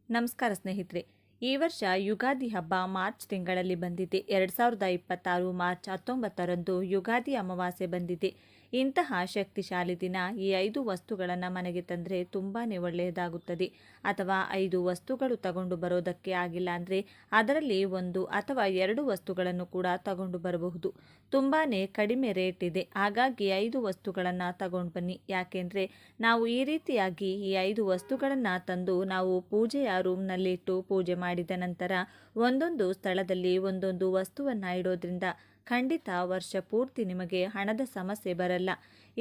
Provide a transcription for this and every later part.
ನಮಸ್ಕಾರ ಸ್ನೇಹಿತರೆ. ಈ ವರ್ಷ ಯುಗಾದಿ ಹಬ್ಬ ಮಾರ್ಚ್ ತಿಂಗಳಲ್ಲಿ ಬಂದಿದೆ. 2026 ಮಾರ್ಚ್ 19ರಂದು ಯುಗಾದಿ ಅಮಾವಾಸ್ಯೆ ಬಂದಿದೆ. ಇಂತಹ ಶಕ್ತಿಶಾಲಿ ದಿನ ಈ 5 ವಸ್ತುಗಳನ್ನು ಮನೆಗೆ ತಂದರೆ ತುಂಬಾ ಒಳ್ಳೆಯದಾಗುತ್ತದೆ. ಅಥವಾ 5 ವಸ್ತುಗಳು ತಗೊಂಡು ಬರೋದಕ್ಕೆ ಆಗಿಲ್ಲ ಅಂದರೆ ಅದರಲ್ಲಿ 1 ಅಥವಾ 2 ವಸ್ತುಗಳನ್ನು ಕೂಡ ತಗೊಂಡು ಬರಬಹುದು. ತುಂಬಾ ಕಡಿಮೆ ರೇಟ್ ಇದೆ. ಹಾಗಾಗಿ 5 ವಸ್ತುಗಳನ್ನು ತಗೊಂಡು ಬನ್ನಿ. ಯಾಕೆಂದರೆ ನಾವು ಈ ರೀತಿಯಾಗಿ ಈ 5 ವಸ್ತುಗಳನ್ನು ತಂದು ನಾವು ಪೂಜೆಯ ರೂಮ್ನಲ್ಲಿಟ್ಟು ಪೂಜೆ ಮಾಡಿದ ನಂತರ ಒಂದೊಂದು ಸ್ಥಳದಲ್ಲಿ ಒಂದೊಂದು ವಸ್ತುವನ್ನು ಇಡೋದ್ರಿಂದ ಖಂಡಿತ ವರ್ಷ ಪೂರ್ತಿ ನಿಮಗೆ ಹಣದ ಸಮಸ್ಯೆ ಬರಲ್ಲ.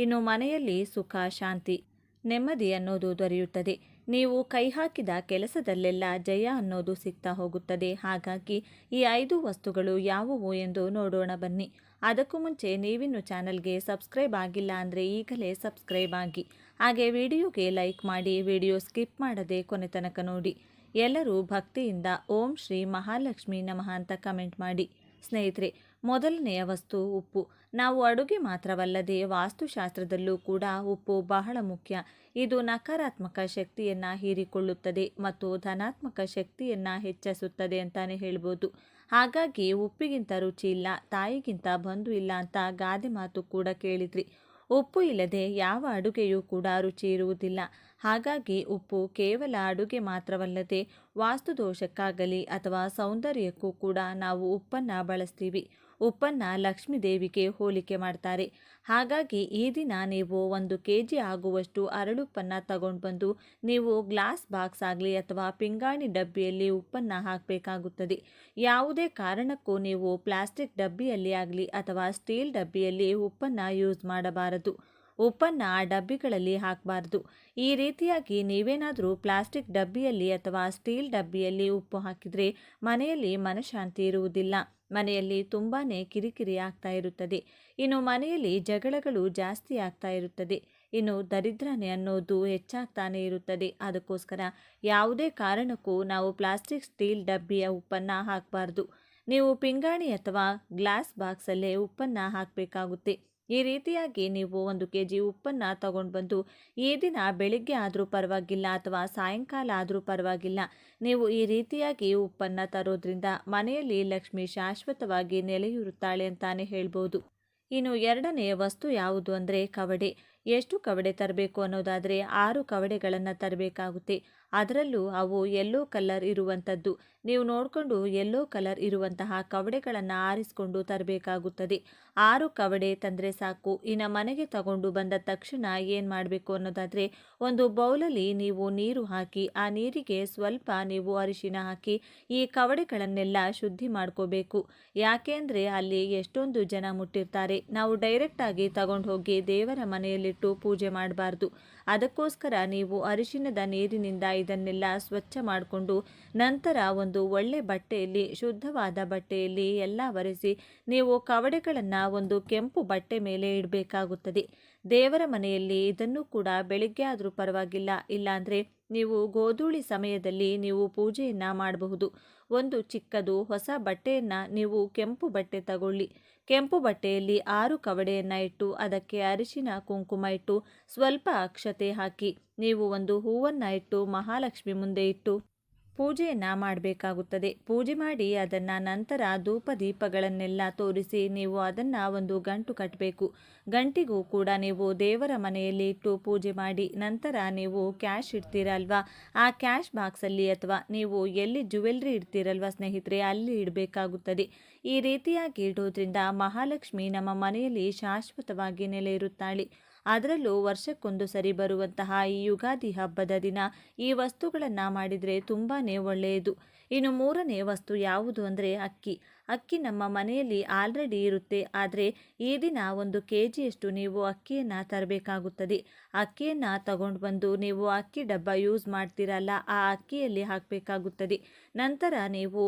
ಇನ್ನು ಮನೆಯಲ್ಲಿ ಸುಖ, ಶಾಂತಿ, ನೆಮ್ಮದಿ ಅನ್ನೋದು ದೊರೆಯುತ್ತದೆ. ನೀವು ಕೈ ಹಾಕಿದ ಕೆಲಸದಲ್ಲೆಲ್ಲ ಜಯ ಅನ್ನೋದು ಸಿಗ್ತಾ ಹೋಗುತ್ತದೆ. ಹಾಗಾಗಿ ಈ 5 ವಸ್ತುಗಳು ಯಾವುವು ಎಂದು ನೋಡೋಣ ಬನ್ನಿ. ಅದಕ್ಕೂ ಮುಂಚೆ ನೀವಿನ್ನು ಚಾನಲ್ಗೆ ಸಬ್ಸ್ಕ್ರೈಬ್ ಆಗಿಲ್ಲ ಅಂದರೆ ಈಗಲೇ ಸಬ್ಸ್ಕ್ರೈಬ್ ಆಗಿ, ಹಾಗೆ ವಿಡಿಯೋಗೆ ಲೈಕ್ ಮಾಡಿ, ವಿಡಿಯೋ ಸ್ಕಿಪ್ ಮಾಡದೆ ಕೊನೆ ತನಕ ನೋಡಿ. ಎಲ್ಲರೂ ಭಕ್ತಿಯಿಂದ ಓಂ ಶ್ರೀ ಮಹಾಲಕ್ಷ್ಮಿ ನಮಃ ಅಂತ ಕಮೆಂಟ್ ಮಾಡಿ. ಸ್ನೇಹಿತರೆ, ಮೊದಲನೆಯ ವಸ್ತು ಉಪ್ಪು. ನಾವು ಅಡುಗೆ ಮಾತ್ರವಲ್ಲದೆ ವಾಸ್ತುಶಾಸ್ತ್ರದಲ್ಲೂ ಕೂಡ ಉಪ್ಪು ಬಹಳ ಮುಖ್ಯ. ಇದು ನಕಾರಾತ್ಮಕ ಶಕ್ತಿಯನ್ನು ಹೀರಿಕೊಳ್ಳುತ್ತದೆ ಮತ್ತು ಧನಾತ್ಮಕ ಶಕ್ತಿಯನ್ನು ಹೆಚ್ಚಿಸುತ್ತದೆ ಅಂತಾನೆ ಹೇಳ್ಬೋದು. ಹಾಗಾಗಿ ಉಪ್ಪಿಗಿಂತ ರುಚಿ ಇಲ್ಲ, ತಾಯಿಗಿಂತ ಬಂಧು ಇಲ್ಲ ಅಂತ ಗಾದೆ ಮಾತು ಕೂಡ ಕೇಳಿದ್ರಿ. ಉಪ್ಪು ಇಲ್ಲದೆ ಯಾವ ಅಡುಗೆಯೂ ಕೂಡ ರುಚಿ ಇರುವುದಿಲ್ಲ. ಹಾಗಾಗಿ ಉಪ್ಪು ಕೇವಲ ಅಡುಗೆ ಮಾತ್ರವಲ್ಲದೆ ವಾಸ್ತುದೋಷಕ್ಕಾಗಲಿ ಅಥವಾ ಸೌಂದರ್ಯಕ್ಕೂ ಕೂಡ ನಾವು ಉಪ್ಪನ್ನು ಬಳಸ್ತೀವಿ. ಉಪ್ಪನ್ನು ಲಕ್ಷ್ಮೀ ದೇವಿಗೆ ಹೋಲಿಕೆ ಮಾಡ್ತಾರೆ. ಹಾಗಾಗಿ ಈ ದಿನ ನೀವು 1 kg ಆಗುವಷ್ಟು ಅರಳುಪ್ಪನ್ನು ತಗೊಂಡು ಬಂದು ನೀವು ಗ್ಲಾಸ್ ಬಾಕ್ಸ್ ಆಗಲಿ ಅಥವಾ ಪಿಂಗಾಣಿ ಡಬ್ಬಿಯಲ್ಲಿ ಉಪ್ಪನ್ನು ಹಾಕಬೇಕಾಗುತ್ತದೆ. ಯಾವುದೇ ಕಾರಣಕ್ಕೂ ನೀವು ಪ್ಲಾಸ್ಟಿಕ್ ಡಬ್ಬಿಯಲ್ಲಿ ಆಗಲಿ ಅಥವಾ ಸ್ಟೀಲ್ ಡಬ್ಬಿಯಲ್ಲಿ ಉಪ್ಪನ್ನು ಯೂಸ್ ಮಾಡಬಾರದು. ಉಪ್ಪನ್ನು ಆ ಡಬ್ಬಿಗಳಲ್ಲಿ ಹಾಕಬಾರ್ದು. ಈ ರೀತಿಯಾಗಿ ನೀವೇನಾದರೂ ಪ್ಲಾಸ್ಟಿಕ್ ಡಬ್ಬಿಯಲ್ಲಿ ಅಥವಾ ಸ್ಟೀಲ್ ಡಬ್ಬಿಯಲ್ಲಿ ಉಪ್ಪು ಹಾಕಿದರೆ ಮನೆಯಲ್ಲಿ ಮನಃಶಾಂತಿ ಇರುವುದಿಲ್ಲ. ಮನೆಯಲ್ಲಿ ತುಂಬಾ ಕಿರಿಕಿರಿ ಆಗ್ತಾ ಇರುತ್ತದೆ. ಇನ್ನು ಮನೆಯಲ್ಲಿ ಜಗಳಗಳು ಜಾಸ್ತಿ ಆಗ್ತಾ ಇರುತ್ತದೆ. ಇನ್ನು ದರಿದ್ರನೆ ಅನ್ನೋದು ಹೆಚ್ಚಾಗ್ತಾನೆ ಇರುತ್ತದೆ. ಅದಕ್ಕೋಸ್ಕರ ಯಾವುದೇ ಕಾರಣಕ್ಕೂ ನಾವು ಪ್ಲಾಸ್ಟಿಕ್ ಸ್ಟೀಲ್ ಡಬ್ಬಿಯ ಉಪ್ಪನ್ನು ಹಾಕಬಾರ್ದು. ನೀವು ಪಿಂಗಾಣಿ ಅಥವಾ ಗ್ಲಾಸ್ ಬಾಕ್ಸಲ್ಲೇ ಉಪ್ಪನ್ನು ಹಾಕಬೇಕಾಗುತ್ತೆ. ಈ ರೀತಿಯಾಗಿ ನೀವು 1 kg ಉಪ್ಪನ್ನು ತಗೊಂಡು ಬಂದು ಈ ದಿನ ಬೆಳಿಗ್ಗೆ ಆದರೂ ಪರವಾಗಿಲ್ಲ ಅಥವಾ ಸಾಯಂಕಾಲ ಆದರೂ ಪರವಾಗಿಲ್ಲ, ನೀವು ಈ ರೀತಿಯಾಗಿ ಉಪ್ಪನ್ನು ತರೋದ್ರಿಂದ ಮನೆಯಲ್ಲಿ ಲಕ್ಷ್ಮಿ ಶಾಶ್ವತವಾಗಿ ನೆಲೆಯೂರುತ್ತಾಳೆ ಅಂತಾನೆ ಹೇಳ್ಬೋದು. ಇನ್ನು ಎರಡನೆಯ ವಸ್ತು ಯಾವುದು ಅಂದರೆ ಕವಡೆ. ಎಷ್ಟು ಕವಡೆ ತರಬೇಕು ಅನ್ನೋದಾದರೆ 6 ಕವಡೆಗಳನ್ನು ತರಬೇಕಾಗುತ್ತೆ. ಅದರಲ್ಲೂ ಅವು ಯೆಲ್ಲೋ ಕಲರ್ ಇರುವಂಥದ್ದು. ನೀವು ನೋಡಿಕೊಂಡು ಯೆಲ್ಲೋ ಕಲರ್ ಇರುವಂತಹ ಕವಡೆಗಳನ್ನು ಆರಿಸಿಕೊಂಡು ತರಬೇಕಾಗುತ್ತದೆ. 6 ಕವಡೆ ತಂದರೆ ಸಾಕು. ಇನ್ನು ಮನೆಗೆ ತಗೊಂಡು ಬಂದ ತಕ್ಷಣ ಏನು ಮಾಡಬೇಕು ಅನ್ನೋದಾದರೆ ಒಂದು ಬೌಲಲ್ಲಿ ನೀವು ನೀರು ಹಾಕಿ ಆ ನೀರಿಗೆ ಸ್ವಲ್ಪ ನೀವು ಅರಿಶಿನ ಹಾಕಿ ಈ ಕವಡೆಗಳನ್ನೆಲ್ಲ ಶುದ್ಧಿ ಮಾಡ್ಕೋಬೇಕು. ಯಾಕೆ ಅಂದರೆ ಅಲ್ಲಿ ಎಷ್ಟೊಂದು ಜನ ಮುಟ್ಟಿರ್ತಾರೆ. ನಾವು ಡೈರೆಕ್ಟಾಗಿ ತಗೊಂಡು ಹೋಗಿ ದೇವರ ಮನೆಯಲ್ಲಿಟ್ಟು ಪೂಜೆ ಮಾಡಬಾರ್ದು. ಅದಕ್ಕೋಸ್ಕರ ನೀವು ಅರಿಶಿನದ ನೀರಿನಿಂದ ಇದನ್ನೆಲ್ಲ ಸ್ವಚ್ಛ ಮಾಡಿಕೊಂಡು ನಂತರ ಒಂದು ಒಳ್ಳೆ ಬಟ್ಟೆಯಲ್ಲಿ, ಶುದ್ಧವಾದ ಬಟ್ಟೆಯಲ್ಲಿ ಎಲ್ಲ ಒರೆಸಿ ನೀವು ಕವಡೆಗಳನ್ನು ಒಂದು ಕೆಂಪು ಬಟ್ಟೆ ಮೇಲೆ ಇಡಬೇಕಾಗುತ್ತದೆ. ದೇವರ ಮನೆಯಲ್ಲಿ ಇದನ್ನು ಕೂಡ ಬೆಳಿಗ್ಗೆ ಆದರೂ ಪರವಾಗಿಲ್ಲ, ಇಲ್ಲಾಂದರೆ ನೀವು ಗೋಧೂಳಿ ಸಮಯದಲ್ಲಿ ನೀವು ಪೂಜೆಯನ್ನು ಮಾಡಬಹುದು. ಒಂದು ಚಿಕ್ಕದು ಹೊಸ ಬಟ್ಟೆಯನ್ನು ನೀವು ಕೆಂಪು ಬಟ್ಟೆ ತಗೊಳ್ಳಿ. ಕೆಂಪು ಬಟ್ಟೆಯಲ್ಲಿ 6 ಕವಡೆಯನ್ನು ಇಟ್ಟು ಅದಕ್ಕೆ ಅರಿಶಿನ ಕುಂಕುಮ ಇಟ್ಟು ಸ್ವಲ್ಪ ಅಕ್ಷತೆ ಹಾಕಿ ನೀವು ಒಂದು ಹೂವನ್ನು ಇಟ್ಟು ಮಹಾಲಕ್ಷ್ಮಿ ಮುಂದೆ ಇಟ್ಟು ಪೂಜೆಯನ್ನು ಮಾಡಬೇಕಾಗುತ್ತದೆ. ಪೂಜೆ ಮಾಡಿ ಅದನ್ನು ನಂತರ ಧೂಪ ದೀಪಗಳನ್ನೆಲ್ಲ ತೋರಿಸಿ ನೀವು ಅದನ್ನು ಒಂದು ಗಂಟು ಕಟ್ಟಬೇಕು. ಗಂಟಿಗೂ ಕೂಡ ನೀವು ದೇವರ ಮನೆಯಲ್ಲಿ ಇಟ್ಟು ಪೂಜೆ ಮಾಡಿ ನಂತರ ನೀವು ಕ್ಯಾಶ್ ಇಡ್ತೀರಲ್ವಾ, ಆ ಕ್ಯಾಶ್ ಬಾಕ್ಸಲ್ಲಿ ಅಥವಾ ನೀವು ಎಲ್ಲಿ ಜ್ಯುವೆಲ್ರಿ ಇಡ್ತೀರಲ್ವ ಸ್ನೇಹಿತರೆ, ಅಲ್ಲಿ ಇಡಬೇಕಾಗುತ್ತದೆ. ಈ ರೀತಿಯಾಗಿ ಇಡೋದ್ರಿಂದ ಮಹಾಲಕ್ಷ್ಮಿ ನಮ್ಮ ಮನೆಯಲ್ಲಿ ಶಾಶ್ವತವಾಗಿ ನೆಲೆ ಇರುತ್ತಾಳೆ. ಅದರಲ್ಲೂ ವರ್ಷಕ್ಕೊಂದು ಸರಿ ಬರುವಂತಹ ಈ ಯುಗಾದಿ ಹಬ್ಬದ ದಿನ ಈ ವಸ್ತುಗಳನ್ನು ಮಾಡಿದರೆ ತುಂಬಾ ಒಳ್ಳೆಯದು. ಇನ್ನು 3ನೇ ವಸ್ತು ಯಾವುದು ಅಂದರೆ ಅಕ್ಕಿ. ಅಕ್ಕಿ ನಮ್ಮ ಮನೆಯಲ್ಲಿ ಆಲ್ರೆಡಿ ಇರುತ್ತೆ. ಆದರೆ ಈ ದಿನ 1 kgಯಷ್ಟು ನೀವು ಅಕ್ಕಿಯನ್ನು ತರಬೇಕಾಗುತ್ತದೆ. ಅಕ್ಕಿಯನ್ನು ತಗೊಂಡು ಬಂದು ನೀವು ಅಕ್ಕಿ ಡಬ್ಬ ಯೂಸ್ ಮಾಡ್ತೀರಲ್ಲ, ಆ ಅಕ್ಕಿಯಲ್ಲಿ ಹಾಕಬೇಕಾಗುತ್ತದೆ. ನಂತರ ನೀವು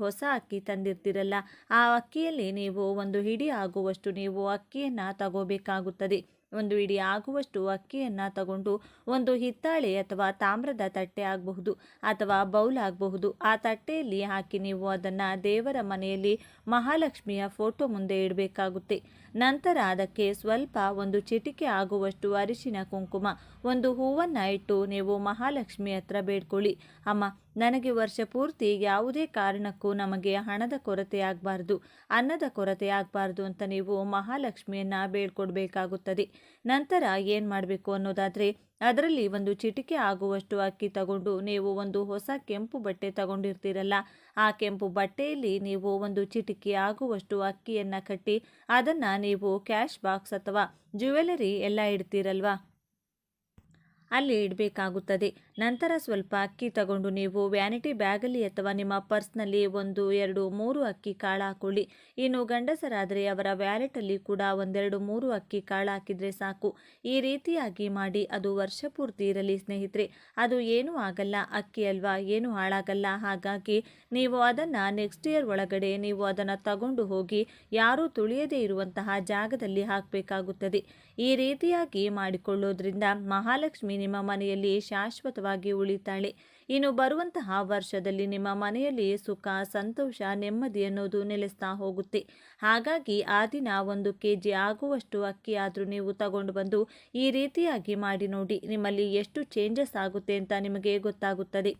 ಹೊಸ ಅಕ್ಕಿ ತಂದಿರ್ತೀರಲ್ಲ, ಆ ಅಕ್ಕಿಯಲ್ಲಿ ನೀವು 1 ಹಿಡಿ ಆಗುವಷ್ಟು ನೀವು ಅಕ್ಕಿಯನ್ನು ತಗೋಬೇಕಾಗುತ್ತದೆ. 1 ಹಿಡಿ ಆಗುವಷ್ಟು ಅಕ್ಕಿಯನ್ನು ತಗೊಂಡು ಒಂದು ಹಿತ್ತಾಳೆ ಅಥವಾ ತಾಮ್ರದ ತಟ್ಟೆ ಆಗಬಹುದು ಅಥವಾ ಬೌಲ್ ಆಗಬಹುದು, ಆ ತಟ್ಟೆಯಲ್ಲಿ ಹಾಕಿ ನೀವು ಅದನ್ನು ದೇವರ ಮನೆಯಲ್ಲಿ ಮಹಾಲಕ್ಷ್ಮಿಯ ಫೋಟೋ ಮುಂದೆ ಇಡಬೇಕಾಗುತ್ತೆ. ನಂತರ ಅದಕ್ಕೆ ಸ್ವಲ್ಪ ಒಂದು ಚಿಟಿಕೆ ಆಗುವಷ್ಟು ಅರಿಶಿನ ಕುಂಕುಮ ಒಂದು ಹೂವನ್ನು ಇಟ್ಟು ನೀವು ಮಹಾಲಕ್ಷ್ಮಿ ಹತ್ರ ಬೇಡ್ಕೊಳ್ಳಿ. ಅಮ್ಮ, ನನಗೆ ವರ್ಷ ಪೂರ್ತಿ ಯಾವುದೇ ಕಾರಣಕ್ಕೂ ನಮಗೆ ಹಣದ ಕೊರತೆ ಆಗಬಾರ್ದು, ಅನ್ನದ ಕೊರತೆ ಆಗಬಾರ್ದು ಅಂತ ನೀವು ಮಹಾಲಕ್ಷ್ಮಿಯನ್ನು ಬೇಡ್ಕೊಡ್ಬೇಕಾಗುತ್ತದೆ. ನಂತರ ಏನು ಮಾಡಬೇಕು ಅನ್ನೋದಾದರೆ, ಅದರಲ್ಲಿ ಒಂದು ಚಿಟಿಕೆ ಆಗುವಷ್ಟು ಅಕ್ಕಿ ತಗೊಂಡು ನೀವು ಒಂದು ಹೊಸ ಕೆಂಪು ಬಟ್ಟೆ ತಗೊಂಡಿರ್ತೀರಲ್ಲ, ಆ ಕೆಂಪು ಬಟ್ಟೆಯಲ್ಲಿ ನೀವು ಒಂದು ಚಿಟಿಕೆ ಆಗುವಷ್ಟು ಅಕ್ಕಿಯನ್ನು ಕಟ್ಟಿ ಅದನ್ನು ನೀವು ಕ್ಯಾಶ್ ಬಾಕ್ಸ್ ಅಥವಾ ಜ್ಯುವೆಲರಿ ಎಲ್ಲ ಇಡ್ತೀರಲ್ವಾ, ಅಲ್ಲಿ ಇಡಬೇಕಾಗುತ್ತದೆ. ನಂತರ ಸ್ವಲ್ಪ ಅಕ್ಕಿ ತಗೊಂಡು ನೀವು ವ್ಯಾನಿಟಿ ಬ್ಯಾಗಲ್ಲಿ ಅಥವಾ ನಿಮ್ಮ ಪರ್ಸ್ನಲ್ಲಿ 1, 2, 3 ಅಕ್ಕಿ ಕಾಳು ಹಾಕೊಳ್ಳಿ. ಇನ್ನು ಗಂಡಸರಾದರೆ ಅವರ ವ್ಯಾಲೆಟಲ್ಲಿ ಕೂಡ 1, 2, 3 ಅಕ್ಕಿ ಕಾಳು ಹಾಕಿದರೆ ಸಾಕು. ಈ ರೀತಿಯಾಗಿ ಮಾಡಿ ಅದು ವರ್ಷ ಪೂರ್ತಿ ಇರಲಿ ಸ್ನೇಹಿತರೆ. ಅದು ಏನೂ ಆಗಲ್ಲ, ಅಕ್ಕಿ ಅಲ್ವಾ, ಏನೂ ಹಾಳಾಗಲ್ಲ. ಹಾಗಾಗಿ ನೀವು ಅದನ್ನು ನೆಕ್ಸ್ಟ್ ಇಯರ್ ಒಳಗಡೆ ನೀವು ಅದನ್ನು ತಗೊಂಡು ಹೋಗಿ ಯಾರೂ ತುಳಿಯದೇ ಇರುವಂತಹ ಜಾಗದಲ್ಲಿ ಹಾಕಬೇಕಾಗುತ್ತದೆ. ಈ ರೀತಿಯಾಗಿ ಮಾಡಿಕೊಳ್ಳೋದ್ರಿಂದ ಮಹಾಲಕ್ಷ್ಮಿ ನಿಮ್ಮ ಮನೆಯಲ್ಲಿ ಶಾಶ್ವತವಾಗಿ ಉಳಿತಾಳೆ. ಇನ್ನು ಬರುವಂತಹ ವರ್ಷದಲ್ಲಿ ನಿಮ್ಮ ಮನೆಯಲ್ಲಿ ಸುಖ, ಸಂತೋಷ, ನೆಮ್ಮದಿ ಅನ್ನೋದು ನೆಲೆಸ್ತಾ ಹೋಗುತ್ತೆ. ಹಾಗಾಗಿ ಆ ದಿನ 1 kg ಆಗುವಷ್ಟು ಅಕ್ಕಿ ಆದರೂ ನೀವು ತಗೊಂಡು ಬಂದು ಈ ರೀತಿಯಾಗಿ ಮಾಡಿ ನೋಡಿ, ನಿಮ್ಮಲ್ಲಿ ಎಷ್ಟು ಚೇಂಜಸ್ ಆಗುತ್ತೆ ಅಂತ ನಿಮಗೆ ಗೊತ್ತಾಗುತ್ತದೆ.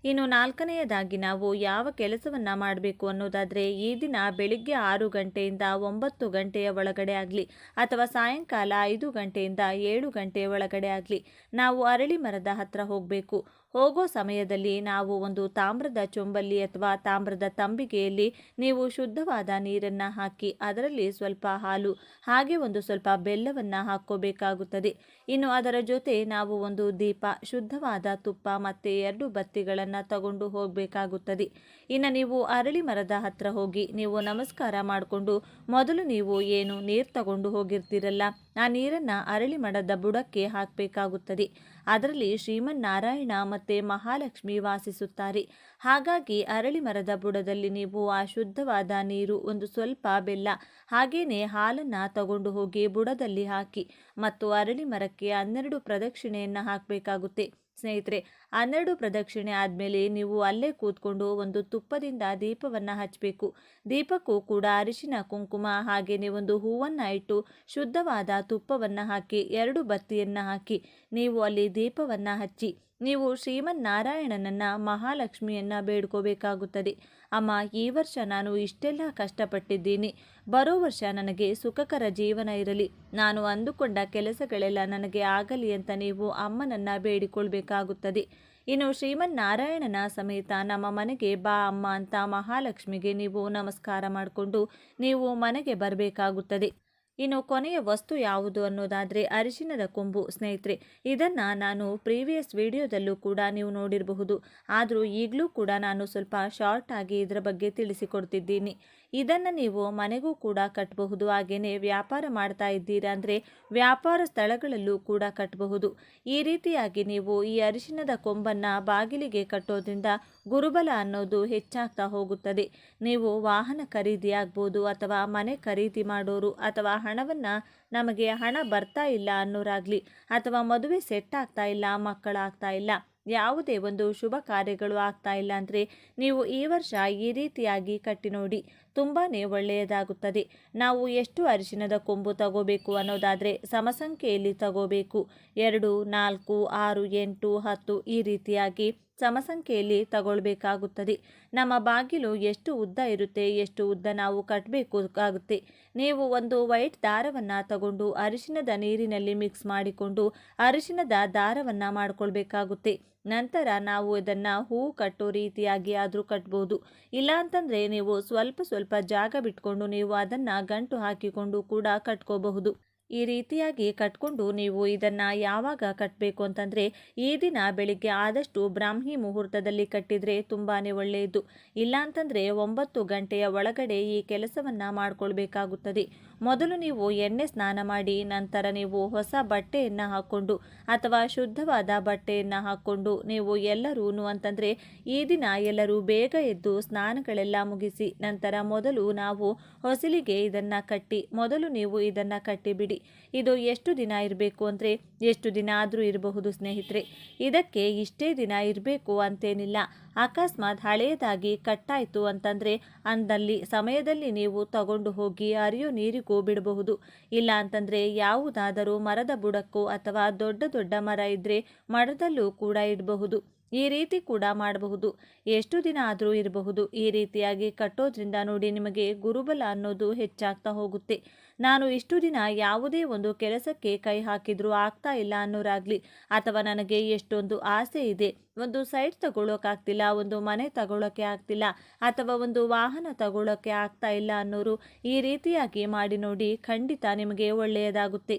ಇನ್ನು 4ನೆಯದಾಗಿ ನಾವು ಯಾವ ಕೆಲಸವನ್ನು ಮಾಡಬೇಕು ಅನ್ನೋದಾದರೆ, ಈ ದಿನ ಬೆಳಿಗ್ಗೆ 6 ಗಂಟೆಯಿಂದ 9 ಗಂಟೆಯ ಒಳಗಡೆ ಆಗಲಿ ಅಥವಾ ಸಾಯಂಕಾಲ 5 ಗಂಟೆಯಿಂದ 7 ಗಂಟೆಯ ಒಳಗಡೆ ಆಗಲಿ ನಾವು ಅರಳಿ ಮರದ ಹತ್ರ ಹೋಗಬೇಕು. ಹೋಗೋ ಸಮಯದಲ್ಲಿ ನಾವು ಒಂದು ತಾಮ್ರದ ಚೊಂಬಲ್ಲಿ ಅಥವಾ ತಾಮ್ರದ ತಂಬಿಗೆಯಲ್ಲಿ ನೀವು ಶುದ್ಧವಾದ ನೀರನ್ನು ಹಾಕಿ ಅದರಲ್ಲಿ ಸ್ವಲ್ಪ ಹಾಲು ಹಾಗೆ ಒಂದು ಸ್ವಲ್ಪ ಬೆಲ್ಲವನ್ನು ಹಾಕ್ಕೋಬೇಕಾಗುತ್ತದೆ. ಇನ್ನು ಅದರ ಜೊತೆ ನಾವು ಒಂದು ದೀಪ, ಶುದ್ಧವಾದ ತುಪ್ಪ ಮತ್ತು 2 ಬತ್ತಿಗಳನ್ನು ತಗೊಂಡು ಹೋಗಬೇಕಾಗುತ್ತದೆ. ಇನ್ನು ನೀವು ಅರಳಿ ಮರದ ಹತ್ರ ಹೋಗಿ ನೀವು ನಮಸ್ಕಾರ ಮಾಡಿಕೊಂಡು ಮೊದಲು ನೀವು ಏನು ನೀರು ತಗೊಂಡು ಹೋಗಿರ್ತೀರಲ್ಲ, ಆ ನೀರನ್ನು ಅರಳಿ ಮರದ ಬುಡಕ್ಕೆ ಹಾಕಬೇಕಾಗುತ್ತದೆ. ಅದರಲ್ಲಿ ಶ್ರೀಮನ್ನಾರಾಯಣ ಮತ್ತು ಮಹಾಲಕ್ಷ್ಮಿ ವಾಸಿಸುತ್ತಾರೆ. ಹಾಗಾಗಿ ಅರಳಿ ಮರದ ಬುಡದಲ್ಲಿ ನೀವು ಆ ಶುದ್ಧವಾದ ನೀರು, ಒಂದು ಸ್ವಲ್ಪ ಬೆಲ್ಲ ಹಾಗೇನೆ ಹಾಲನ್ನು ತಗೊಂಡು ಹೋಗಿ ಬುಡದಲ್ಲಿ ಹಾಕಿ ಮತ್ತು ಅರಳಿ ಮರಕ್ಕೆ 12 ಪ್ರದಕ್ಷಿಣೆಯನ್ನು ಹಾಕಬೇಕಾಗುತ್ತೆ. ಸ್ನೇಹಿತರೆ, 12 ಪ್ರದಕ್ಷಿಣೆ ಆದಮೇಲೆ ನೀವು ಅಲ್ಲೇ ಕೂತ್ಕೊಂಡು ಒಂದು ತುಪ್ಪದಿಂದ ದೀಪವನ್ನು ಹಚ್ಚಬೇಕು. ದೀಪಕ್ಕೂ ಕೂಡ ಅರಿಶಿನ ಕುಂಕುಮ ಹಾಗೆಯೇ ಒಂದು ಹೂವನ್ನು ಇಟ್ಟು ಶುದ್ಧವಾದ ತುಪ್ಪವನ್ನು ಹಾಕಿ 2 ಬತ್ತಿಯನ್ನು ಹಾಕಿ ನೀವು ಅಲ್ಲಿ ದೀಪವನ್ನು ಹಚ್ಚಿ ನೀವು ಶ್ರೀಮನ್ನಾರಾಯಣನನ್ನು, ಮಹಾಲಕ್ಷ್ಮಿಯನ್ನು ಬೇಡ್ಕೋಬೇಕಾಗುತ್ತದೆ. ಅಮ್ಮ, ಈ ವರ್ಷ ನಾನು ಇಷ್ಟೆಲ್ಲ ಕಷ್ಟಪಟ್ಟಿದ್ದೀನಿ, ಬರೋ ವರ್ಷ ನನಗೆ ಸುಖಕರ ಜೀವನ ಇರಲಿ, ನಾನು ಅಂದುಕೊಂಡ ಕೆಲಸಗಳೆಲ್ಲ ನನಗೆ ಆಗಲಿ ಅಂತ ನೀವು ಅಮ್ಮನನ್ನು ಬೇಡಿಕೊಳ್ಬೇಕಾಗುತ್ತದೆ. ಇನ್ನು ಶ್ರೀಮನ್ನಾರಾಯಣನ ಸಮೇತ ನಮ್ಮ ಮನೆಗೆ ಬಾ ಅಮ್ಮ ಅಂತ ಮಹಾಲಕ್ಷ್ಮಿಗೆ ನೀವು ನಮಸ್ಕಾರ ಮಾಡಿಕೊಂಡು ನೀವು ಮನೆಗೆ ಬರಬೇಕಾಗುತ್ತದೆ. ಇನ್ನು ಕೊನೆಯ ವಸ್ತು ಯಾವುದು ಅನ್ನೋದಾದರೆ ಅರಿಶಿನದ ಕೊಂಬು. ಸ್ನೇಹಿತರೆ, ಇದನ್ನು ನಾನು ಪ್ರೀವಿಯಸ್ ವಿಡಿಯೋದಲ್ಲೂ ಕೂಡ ನೀವು ನೋಡಿರಬಹುದು. ಆದರೂ ಈಗಲೂ ಕೂಡ ನಾನು ಸ್ವಲ್ಪ ಶಾರ್ಟ್ ಆಗಿ ಇದರ ಬಗ್ಗೆ ತಿಳಿಸಿಕೊಡ್ತಿದ್ದೀನಿ. ಇದನ್ನು ನೀವು ಮನೆಗೂ ಕೂಡ ಕಟ್ಟಬಹುದು. ಹಾಗೆಯೇ ವ್ಯಾಪಾರ ಮಾಡ್ತಾ ಇದ್ದೀರಾ ಅಂದರೆ ವ್ಯಾಪಾರ ಸ್ಥಳಗಳಲ್ಲೂ ಕೂಡ ಕಟ್ಟಬಹುದು. ಈ ರೀತಿಯಾಗಿ ನೀವು ಈ ಅರಿಶಿನದ ಕೊಂಬನ್ನು ಬಾಗಿಲಿಗೆ ಕಟ್ಟೋದ್ರಿಂದ ಗುರುಬಲ ಅನ್ನೋದು ಹೆಚ್ಚಾಗ್ತಾ ಹೋಗುತ್ತದೆ. ನೀವು ವಾಹನ ಖರೀದಿ ಆಗ್ಬೋದು ಅಥವಾ ಮನೆ ಖರೀದಿ ಮಾಡೋರು ಅಥವಾ ಹಣವನ್ನು ನಮಗೆ ಹಣ ಬರ್ತಾ ಇಲ್ಲ ಅನ್ನೋರಾಗಲಿ ಅಥವಾ ಮದುವೆ ಸೆಟ್ ಆಗ್ತಾ ಇಲ್ಲ, ಮಕ್ಕಳಾಗ್ತಾ ಇಲ್ಲ, ಯಾವುದೇ ಒಂದು ಶುಭ ಕಾರ್ಯಗಳು ಆಗ್ತಾ ಇಲ್ಲ ಅಂದರೆ ನೀವು ಈ ವರ್ಷ ಈ ರೀತಿಯಾಗಿ ಕಟ್ಟಿ ನೋಡಿ, ತುಂಬಾ ಒಳ್ಳೆಯದಾಗುತ್ತದೆ. ನಾವು ಎಷ್ಟು ಅರಿಶಿನದ ಕೊಂಬು ತಗೋಬೇಕು ಅನ್ನೋದಾದರೆ ಸಮಸಂಖ್ಯೆಯಲ್ಲಿ ತಗೋಬೇಕು. 2, 4, 6, 8, 10 ಈ ರೀತಿಯಾಗಿ ಸಮಸಂಖ್ಯೆಯಲ್ಲಿ ತಗೊಳ್ಬೇಕಾಗುತ್ತದೆ. ನಮ್ಮ ಬಾಗಿಲು ಎಷ್ಟು ಉದ್ದ ಇರುತ್ತೆ, ಎಷ್ಟು ಉದ್ದ ನಾವು ಕಟ್ಟಬೇಕಾಗುತ್ತೆ. ನೀವು ಒಂದು ವೈಟ್ ದಾರವನ್ನು ತಗೊಂಡು ಅರಿಶಿನದ ನೀರಿನಲ್ಲಿ ಮಿಕ್ಸ್ ಮಾಡಿಕೊಂಡು ಅರಿಶಿನದ ದಾರವನ್ನು ಮಾಡಿಕೊಳ್ಬೇಕಾಗುತ್ತೆ. ನಂತರ ನಾವು ಇದನ್ನು ಹೂ ಕಟ್ಟೋ ರೀತಿಯಾಗಿ ಆದರೂ ಕಟ್ಬೋದು. ಇಲ್ಲ ಅಂತಂದರೆ ನೀವು ಸ್ವಲ್ಪ ಜಾಗ ಬಿಟ್ಕೊಂಡು ನೀವು ಅದನ್ನು ಗಂಟು ಹಾಕಿಕೊಂಡು ಕೂಡ ಕಟ್ಕೋಬಹುದು. ಈ ರೀತಿಯಾಗಿ ಕಟ್ಕೊಂಡು ನೀವು ಇದನ್ನು ಯಾವಾಗ ಕಟ್ಟಬೇಕು ಅಂತಂದರೆ ಈ ದಿನ ಬೆಳಿಗ್ಗೆ ಆದಷ್ಟು ಬ್ರಾಹ್ಮಿ ಮುಹೂರ್ತದಲ್ಲಿ ಕಟ್ಟಿದರೆ ತುಂಬಾ ಒಳ್ಳೆಯದು. ಇಲ್ಲ ಅಂತಂದರೆ 9 ಗಂಟೆಯ ಒಳಗಡೆ ಈ ಕೆಲಸವನ್ನು ಮಾಡಿಕೊಳ್ಬೇಕಾಗುತ್ತದೆ. ಮೊದಲು ನೀವು ಎಣ್ಣೆ ಸ್ನಾನ ಮಾಡಿ ನಂತರ ನೀವು ಹೊಸ ಬಟ್ಟೆಯನ್ನು ಹಾಕ್ಕೊಂಡು ಅಥವಾ ಶುದ್ಧವಾದ ಬಟ್ಟೆಯನ್ನು ಹಾಕ್ಕೊಂಡು ನೀವು ಎಲ್ಲರೂ ಅಂತಂದರೆ ಈ ದಿನ ಎಲ್ಲರೂ ಬೇಗ ಎದ್ದು ಸ್ನಾನಗಳೆಲ್ಲ ಮುಗಿಸಿ ನಂತರ ಮೊದಲು ನಾವು ಹೊಸಲಿಗೆ ಇದನ್ನು ಕಟ್ಟಿ ಮೊದಲು ನೀವು ಇದನ್ನು ಕಟ್ಟಿಬಿಡಿ. ಇದು ಎಷ್ಟು ದಿನ ಇರಬೇಕು ಅಂದರೆ ಎಷ್ಟು ದಿನ ಆದರೂ ಇರಬಹುದು ಸ್ನೇಹಿತರೆ. ಇದಕ್ಕೆ ಇಷ್ಟೇ ದಿನ ಇರಬೇಕು ಅಂತೇನಿಲ್ಲ. ಅಕಸ್ಮಾತ್ ಹಳೆಯದಾಗಿ ಕಟ್ಟಾಯಿತು ಅಂತಂದರೆ ಅಂದಲ್ಲಿ ಸಮಯದಲ್ಲಿ ನೀವು ತಗೊಂಡು ಹೋಗಿ ಹರಿಯೋ ನೀರಿಗೂ ಬೇಕೋ ಬಿಡಬಹುದು. ಇಲ್ಲ ಅಂತಂದರೆ ಯಾವುದಾದರೂ ಮರದ ಬುಡಕ್ಕೋ ಅಥವಾ ದೊಡ್ಡ ದೊಡ್ಡ ಮರ ಇದ್ದರೆ ಮರದಲ್ಲೂ ಕೂಡ ಇಡಬಹುದು. ಈ ರೀತಿ ಕೂಡ ಮಾಡಬಹುದು. ಎಷ್ಟು ದಿನ ಆದರೂ ಇರಬಹುದು. ಈ ರೀತಿಯಾಗಿ ಕಟ್ಟೋದ್ರಿಂದ ನೋಡಿ ನಿಮಗೆ ಗುರುಬಲ ಅನ್ನೋದು ಹೆಚ್ಚಾಗ್ತಾ ಹೋಗುತ್ತೆ. ನಾನು ಇಷ್ಟು ದಿನ ಯಾವುದೇ ಒಂದು ಕೆಲಸಕ್ಕೆ ಕೈ ಹಾಕಿದರೂ ಆಗ್ತಾ ಇಲ್ಲ ಅನ್ನೋರಾಗಲಿ, ಅಥವಾ ನನಗೆ ಎಷ್ಟೊಂದು ಆಸೆ ಇದೆ, ಒಂದು ಸೈಟ್ ತಗೊಳ್ಳೋಕ್ಕಾಗ್ತಿಲ್ಲ, ಒಂದು ಮನೆ ತಗೊಳ್ಳೋಕ್ಕೆ ಆಗ್ತಿಲ್ಲ, ಅಥವಾ ಒಂದು ವಾಹನ ತಗೊಳ್ಳೋಕ್ಕೆ ಆಗ್ತಾ ಇಲ್ಲ ಅನ್ನೋರು ಈ ರೀತಿಯಾಗಿ ಮಾಡಿ ನೋಡಿ, ಖಂಡಿತ ನಿಮಗೆ ಒಳ್ಳೆಯದಾಗುತ್ತೆ.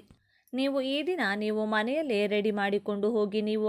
ನೀವು ಈ ದಿನ ನೀವು ಮನೆಯಲ್ಲೇ ರೆಡಿ ಮಾಡಿಕೊಂಡು ಹೋಗಿ ನೀವು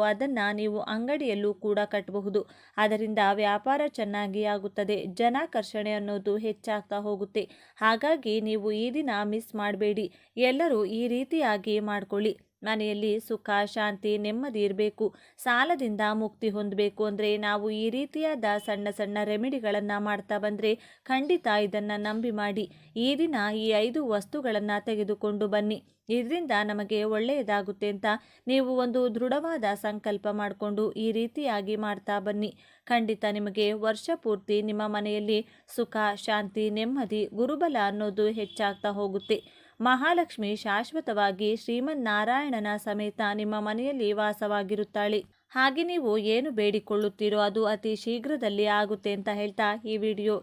ಅಂಗಡಿಯಲ್ಲೂ ಕೂಡ ಕಟ್ಟಬಹುದು. ಅದರಿಂದ ವ್ಯಾಪಾರ ಚೆನ್ನಾಗಿ ಆಗುತ್ತದೆ. ಜನಾಕರ್ಷಣೆ ಅನ್ನೋದು ಹೆಚ್ಚಾಗ್ತಾ ಹೋಗುತ್ತೆ. ಹಾಗಾಗಿ ನೀವು ಈ ದಿನ ಮಿಸ್ ಮಾಡಬೇಡಿ. ಎಲ್ಲರೂ ಈ ರೀತಿಯಾಗಿ ಮಾಡ್ಕೊಳ್ಳಿ. ಮನೆಯಲ್ಲಿ ಸುಖ, ಶಾಂತಿ, ನೆಮ್ಮದಿ ಇರಬೇಕು, ಸಾಲದಿಂದ ಮುಕ್ತಿ ಹೊಂದಬೇಕು ಅಂದರೆ ನಾವು ಈ ರೀತಿಯಾದ ಸಣ್ಣ ಸಣ್ಣ ರೆಮಿಡಿಗಳನ್ನು ಮಾಡ್ತಾ ಬಂದರೆ ಖಂಡಿತ ಇದನ್ನು ನಂಬಿ ಮಾಡಿ. ಈ ದಿನ ಈ 5 ವಸ್ತುಗಳನ್ನು ತೆಗೆದುಕೊಂಡು ಬನ್ನಿ. ಇದರಿಂದ ನಮಗೆ ಒಳ್ಳೆಯದಾಗುತ್ತೆ ಅಂತ ನೀವು ಒಂದು ದೃಢವಾದ ಸಂಕಲ್ಪ ಮಾಡಿಕೊಂಡು ಈ ರೀತಿಯಾಗಿ ಮಾಡ್ತಾ ಬನ್ನಿ. ಖಂಡಿತ ನಿಮಗೆ ವರ್ಷ ಪೂರ್ತಿ ನಿಮ್ಮ ಮನೆಯಲ್ಲಿ ಸುಖ, ಶಾಂತಿ, ನೆಮ್ಮದಿ, ಗುರುಬಲ ಅನ್ನೋದು ಹೆಚ್ಚಾಗ್ತಾ ಹೋಗುತ್ತೆ. ಮಹಾಲಕ್ಷ್ಮಿ ಶಾಶ್ವತವಾಗಿ ಶ್ರೀಮನ್ನಾರಾಯಣನ ಸಮೇತ ನಿಮ್ಮ ಮನೆಯಲ್ಲಿ ವಾಸವಾಗಿರುತ್ತಾಳೆ. ಹಾಗೆ ನೀವು ಏನು ಬೇಡಿಕೊಳ್ಳುತ್ತೀರೋ ಅದು ಅತಿ ಶೀಘ್ರದಲ್ಲಿ ಆಗುತ್ತೆ ಅಂತ ಹೇಳ್ತಾ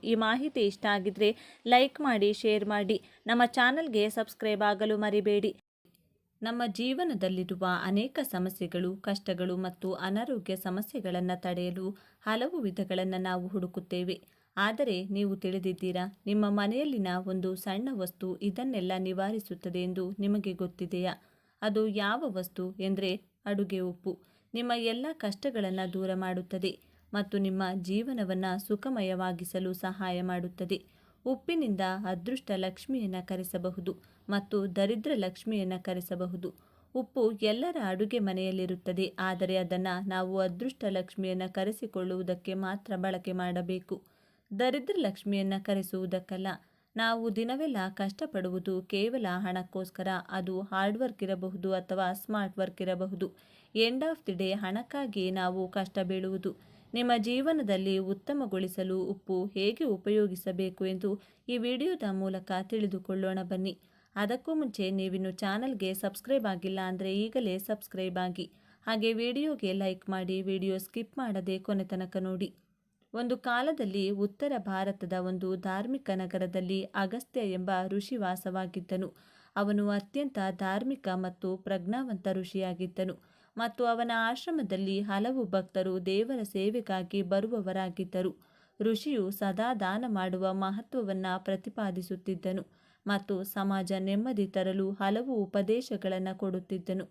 ಈ ಮಾಹಿತಿ ಇಷ್ಟ ಆಗಿದ್ರೆ ಲೈಕ್ ಮಾಡಿ, ಶೇರ್ ಮಾಡಿ, ನಮ್ಮ ಚಾನಲ್ಗೆ ಸಬ್ಸ್ಕ್ರೈಬ್ ಆಗಲು ಮರಿಬೇಡಿ. ನಮ್ಮ ಜೀವನದಲ್ಲಿರುವ ಅನೇಕ ಸಮಸ್ಯೆಗಳು, ಕಷ್ಟಗಳು ಮತ್ತು ಅನಾರೋಗ್ಯ ಸಮಸ್ಯೆಗಳನ್ನು ತಡೆಯಲು ಹಲವು ವಿಧಗಳನ್ನು ನಾವು ಹುಡುಕುತ್ತೇವೆ. ಆದರೆ ನೀವು ತಿಳಿದಿದ್ದೀರಾ, ನಿಮ್ಮ ಮನೆಯಲ್ಲಿನ ಒಂದು ಸಣ್ಣ ವಸ್ತು ಇದನ್ನೆಲ್ಲ ನಿವಾರಿಸುತ್ತದೆ ಎಂದು ನಿಮಗೆ ಗೊತ್ತಿದೆಯಾ? ಅದು ಯಾವ ವಸ್ತು ಎಂದರೆ ಅಡುಗೆ ಉಪ್ಪು. ನಿಮ್ಮ ಎಲ್ಲ ಕಷ್ಟಗಳನ್ನು ದೂರ ಮಾಡುತ್ತದೆ ಮತ್ತು ನಿಮ್ಮ ಜೀವನವನ್ನು ಸುಖಮಯವಾಗಿಸಲು ಸಹಾಯ ಮಾಡುತ್ತದೆ. ಉಪ್ಪಿನಿಂದ ಅದೃಷ್ಟ ಲಕ್ಷ್ಮಿಯನ್ನು ಕರೆಸಬಹುದು ಮತ್ತು ದರಿದ್ರ ಲಕ್ಷ್ಮಿಯನ್ನು ಕರೆಸಬಹುದು. ಉಪ್ಪು ಎಲ್ಲರ ಅಡುಗೆ ಮನೆಯಲ್ಲಿರುತ್ತದೆ, ಆದರೆ ಅದನ್ನು ನಾವು ಅದೃಷ್ಟ ಲಕ್ಷ್ಮಿಯನ್ನು ಕರೆಸಿಕೊಳ್ಳುವುದಕ್ಕೆ ಮಾತ್ರ ಬಳಕೆ ಮಾಡಬೇಕು. ದರಿದ್ರ ಲಕ್ಷ್ಮಿಯನ್ನು ಕರೆಸುವುದಕ್ಕಲ್ಲ. ನಾವು ದಿನವೆಲ್ಲ ಕಷ್ಟಪಡುವುದು ಕೇವಲ ಹಣಕ್ಕೋಸ್ಕರ. ಅದು ಹಾರ್ಡ್ ವರ್ಕ್ ಇರಬಹುದು ಅಥವಾ ಸ್ಮಾರ್ಟ್ ವರ್ಕ್ ಇರಬಹುದು. ಎಂಡ್ ಆಫ್ ದಿ ಡೇ ಹಣಕ್ಕಾಗಿ ನಾವು ಕಷ್ಟ ಬೀಳುವುದು. ನಿಮ್ಮ ಜೀವನದಲ್ಲಿ ಉತ್ತಮಗೊಳಿಸಲು ಉಪ್ಪು ಹೇಗೆ ಉಪಯೋಗಿಸಬೇಕು ಎಂದು ಈ ವಿಡಿಯೋದ ಮೂಲಕ ತಿಳಿದುಕೊಳ್ಳೋಣ ಬನ್ನಿ. ಅದಕ್ಕೂ ಮುಂಚೆ ನೀವಿನ್ನು ಚಾನಲ್ಗೆ ಸಬ್ಸ್ಕ್ರೈಬ್ ಆಗಿಲ್ಲ ಅಂದರೆ ಈಗಲೇ ಸಬ್ಸ್ಕ್ರೈಬ್ ಆಗಿ, ಹಾಗೆ ವಿಡಿಯೋಗೆ ಲೈಕ್ ಮಾಡಿ, ವಿಡಿಯೋ ಸ್ಕಿಪ್ ಮಾಡದೆ ಕೊನೆ ತನಕ ನೋಡಿ. ಒಂದು ಕಾಲದಲ್ಲಿ ಉತ್ತರ ಭಾರತದ ಒಂದು ಧಾರ್ಮಿಕ ನಗರದಲ್ಲಿ ಅಗಸ್ತ್ಯ ಎಂಬ ಋಷಿ ವಾಸವಾಗಿದ್ದನು. ಅವನು ಅತ್ಯಂತ ಧಾರ್ಮಿಕ ಮತ್ತು ಪ್ರಜ್ಞಾವಂತ ಋಷಿಯಾಗಿದ್ದನು ಮತ್ತು ಅವನ ಆಶ್ರಮದಲ್ಲಿ ಹಲವು ಭಕ್ತರು ದೇವರ ಸೇವೆಗಾಗಿ ಬರುವವರಾಗಿದ್ದರು. ಋಷಿಯು ಸದಾ ದಾನ ಮಾಡುವ ಮಹತ್ವವನ್ನು ಪ್ರತಿಪಾದಿಸುತ್ತಿದ್ದನು ಮತ್ತು ಸಮಾಜ ನೆಮ್ಮದಿ ತರಲು ಹಲವು ಉಪದೇಶಗಳನ್ನು ಕೊಡುತ್ತಿದ್ದನು.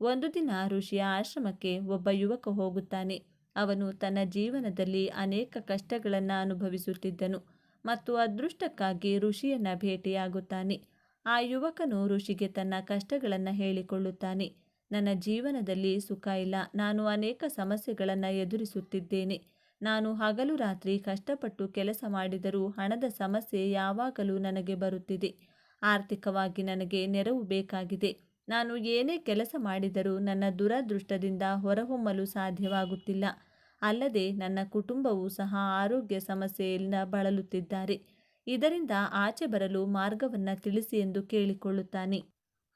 ಒಂದು ದಿನ ಋಷಿಯ ಆಶ್ರಮಕ್ಕೆ ಒಬ್ಬ ಯುವಕ ಹೋಗುತ್ತಾನೆ. ಅವನು ತನ್ನ ಜೀವನದಲ್ಲಿ ಅನೇಕ ಕಷ್ಟಗಳನ್ನು ಅನುಭವಿಸುತ್ತಿದ್ದನು ಮತ್ತು ಅದೃಷ್ಟಕ್ಕಾಗಿ ಋಷಿಯನ್ನು ಭೇಟಿಯಾಗುತ್ತಾನೆ. ಆ ಯುವಕನು ಋಷಿಗೆ ತನ್ನ ಕಷ್ಟಗಳನ್ನು ಹೇಳಿಕೊಳ್ಳುತ್ತಾನೆ. ನನ್ನ ಜೀವನದಲ್ಲಿ ಸುಖ ಇಲ್ಲ, ನಾನು ಅನೇಕ ಸಮಸ್ಯೆಗಳನ್ನು ಎದುರಿಸುತ್ತಿದ್ದೇನೆ. ನಾನು ಹಗಲು ರಾತ್ರಿ ಕಷ್ಟಪಟ್ಟು ಕೆಲಸ ಮಾಡಿದರೂ ಹಣದ ಸಮಸ್ಯೆ ಯಾವಾಗಲೂ ನನಗೆ ಬರುತ್ತಿದೆ. ಆರ್ಥಿಕವಾಗಿ ನನಗೆ ನೆರವು ಬೇಕಾಗಿದೆ. ನಾನು ಏನೇ ಕೆಲಸ ಮಾಡಿದರೂ ನನ್ನ ದುರದೃಷ್ಟದಿಂದ ಹೊರಹೊಮ್ಮಲು ಸಾಧ್ಯವಾಗುತ್ತಿಲ್ಲ. ಅಲ್ಲದೆ ನನ್ನ ಕುಟುಂಬವೂ ಸಹ ಆರೋಗ್ಯ ಸಮಸ್ಯೆಯಿಂದ ಬಳಲುತ್ತಿದ್ದಾರೆ. ಇದರಿಂದ ಆಚೆ ಬರಲು ಮಾರ್ಗವನ್ನು ತಿಳಿಸಿ ಎಂದು ಕೇಳಿಕೊಳ್ಳುತ್ತಾನೆ.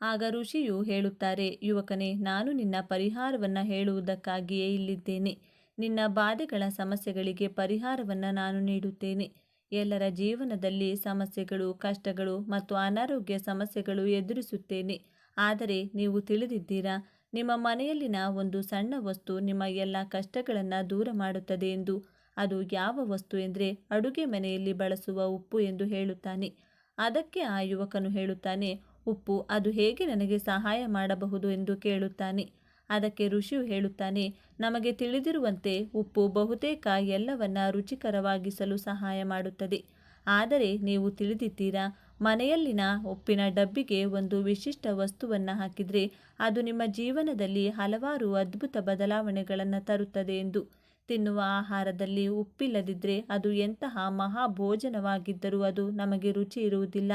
ಆಗ ಋಷಿಯು ಹೇಳುತ್ತಾರೆ, ಯುವಕನೇ, ನಾನು ನಿನ್ನ ಪರಿಹಾರವನ್ನು ಹೇಳುವುದಕ್ಕಾಗಿಯೇ ಇಲ್ಲಿದ್ದೇನೆ. ನಿನ್ನ ಬಾಧೆಗಳ ಸಮಸ್ಯೆಗಳಿಗೆ ಪರಿಹಾರವನ್ನು ನಾನು ನೀಡುತ್ತೇನೆ. ಎಲ್ಲರ ಜೀವನದಲ್ಲಿ ಸಮಸ್ಯೆಗಳು, ಕಷ್ಟಗಳು ಮತ್ತು ಅನಾರೋಗ್ಯ ಸಮಸ್ಯೆಗಳು ಎದುರಿಸುತ್ತೇನೆ. ಆದರೆ ನೀವು ತಿಳಿದಿದ್ದೀರಾ, ನಿಮ್ಮ ಮನೆಯಲ್ಲಿನ ಒಂದು ಸಣ್ಣ ವಸ್ತು ನಿಮ್ಮ ಎಲ್ಲ ಕಷ್ಟಗಳನ್ನು ದೂರ ಮಾಡುತ್ತದೆ ಎಂದು. ಅದು ಯಾವ ವಸ್ತು ಎಂದರೆ ಅಡುಗೆ ಮನೆಯಲ್ಲಿ ಬಳಸುವ ಉಪ್ಪು ಎಂದು ಹೇಳುತ್ತಾನೆ. ಅದಕ್ಕೆ ಆ ಯುವಕನು ಹೇಳುತ್ತಾನೆ, ಉಪ್ಪು, ಅದು ಹೇಗೆ ನನಗೆ ಸಹಾಯ ಮಾಡಬಹುದು ಎಂದು ಕೇಳುತ್ತಾನೆ. ಅದಕ್ಕೆ ಋಷಿಯು ಹೇಳುತ್ತಾನೆ, ನಮಗೆ ತಿಳಿದಿರುವಂತೆ ಉಪ್ಪು ಬಹುತೇಕ ಎಲ್ಲವನ್ನ ರುಚಿಕರವಾಗಿಸಲು ಸಹಾಯ ಮಾಡುತ್ತದೆ. ಆದರೆ ನೀವು ತಿಳಿದಿದ್ದೀರಾ, ಮನೆಯಲ್ಲಿನ ಉಪ್ಪಿನ ಡಬ್ಬಿಗೆ ಒಂದು ವಿಶಿಷ್ಟ ವಸ್ತುವನ್ನು ಹಾಕಿದರೆ ಅದು ನಿಮ್ಮ ಜೀವನದಲ್ಲಿ ಹಲವಾರು ಅದ್ಭುತ ಬದಲಾವಣೆಗಳನ್ನು ತರುತ್ತದೆ ಎಂದು. ತಿನ್ನುವ ಆಹಾರದಲ್ಲಿ ಉಪ್ಪಿಲ್ಲದಿದ್ದರೆ ಅದು ಎಂತಹ ಮಹಾಭೋಜನವಾಗಿದ್ದರೂ ಅದು ನಮಗೆ ರುಚಿ ಇರುವುದಿಲ್ಲ.